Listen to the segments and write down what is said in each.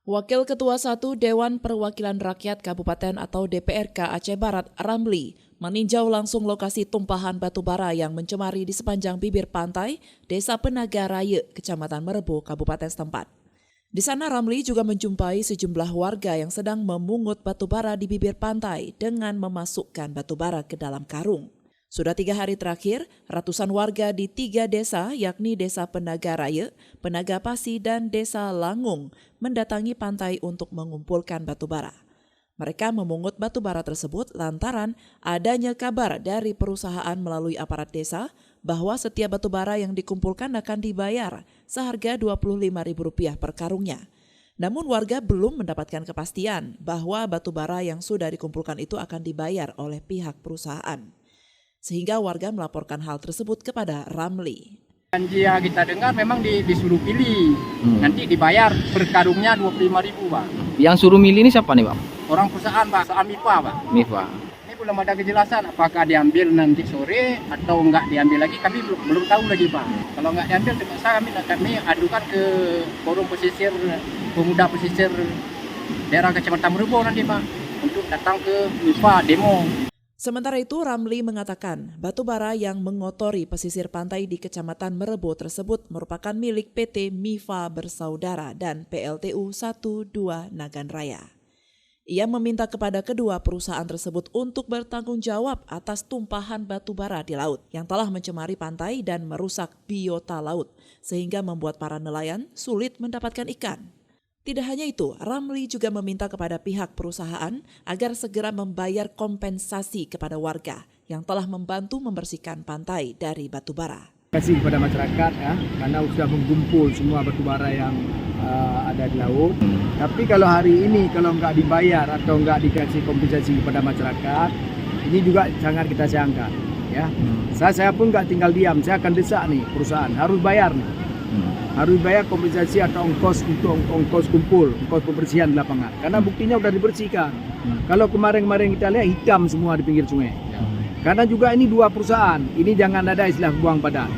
Wakil Ketua 1 Dewan Perwakilan Rakyat Kabupaten atau DPRK Aceh Barat, Ramli, meninjau langsung lokasi tumpahan batu bara yang mencemari di sepanjang bibir pantai Desa Penaga Raya, Kecamatan Merebu, Kabupaten setempat. Di sana Ramli juga menjumpai sejumlah warga yang sedang memungut batu bara di bibir pantai dengan memasukkan batu bara ke dalam karung. Sudah 3 hari terakhir, ratusan warga di 3 desa yakni Desa Penaga Raya, Penaga Pasi, dan Desa Langung mendatangi pantai untuk mengumpulkan batu bara. Mereka memungut batu bara tersebut lantaran adanya kabar dari perusahaan melalui aparat desa bahwa setiap batu bara yang dikumpulkan akan dibayar seharga Rp25.000 per karungnya. Namun warga belum mendapatkan kepastian bahwa batu bara yang sudah dikumpulkan itu akan dibayar oleh pihak perusahaan. Sehingga warga melaporkan hal tersebut kepada Ramli. Janji yang kita dengar memang disuruh pilih, nanti dibayar per karungnya Rp25.000, Pak. Yang suruh milih ini siapa nih, Pak? Orang perusahaan, Pak, perusahaan MIPA, Pak. MIPA. Ini belum ada kejelasan apakah diambil nanti sore atau enggak diambil lagi, kami belum tahu lagi, Pak. Kalau enggak diambil, kami adukan ke forum pesisir, pemuda pesisir daerah Kecamatan Merebu nanti, Pak, untuk datang ke MIPA demo. Sementara itu, Ramli mengatakan batu bara yang mengotori pesisir pantai di Kecamatan Merebu tersebut merupakan milik PT MIFA Bersaudara dan PLTU 12 Nagan Raya. Ia meminta kepada kedua perusahaan tersebut untuk bertanggung jawab atas tumpahan batu bara di laut yang telah mencemari pantai dan merusak biota laut, sehingga membuat para nelayan sulit mendapatkan ikan. Tidak hanya itu, Ramli juga meminta kepada pihak perusahaan agar segera membayar kompensasi kepada warga yang telah membantu membersihkan pantai dari batu bara. Terima kasih kepada masyarakat ya, karena sudah mengumpul semua batu bara yang ada di laut. Tapi kalau hari ini kalau nggak dibayar atau nggak dikasih kompensasi kepada masyarakat, ini juga sangat kita sayangkan. Ya, saya pun nggak tinggal diam, saya akan desak nih perusahaan harus bayar nih. Harus bayar kompensasi atau ongkos untuk ongkos kumpul, ongkos pembersihan di lapangan. Karena buktinya sudah dibersihkan. Kalau kemarin kita lihat hitam semua di pinggir sungai. Karena juga ini 2 perusahaan, ini jangan ada istilah buang padan.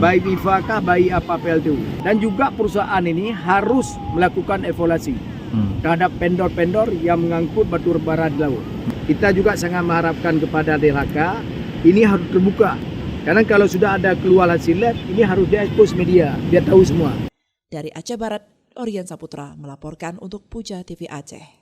Baik MIFA kah, baik apa PLTU. Dan juga perusahaan ini harus melakukan evaluasi terhadap vendor-vendor yang mengangkut batu bara di laut. Kita juga sangat mengharapkan kepada DLHK, ini harus terbuka. Karena kalau sudah ada keluar hasil lab, ini harus diekspos media, dia tahu semua. Dari Aceh Barat, Orian Saputra melaporkan untuk Puja TV Aceh.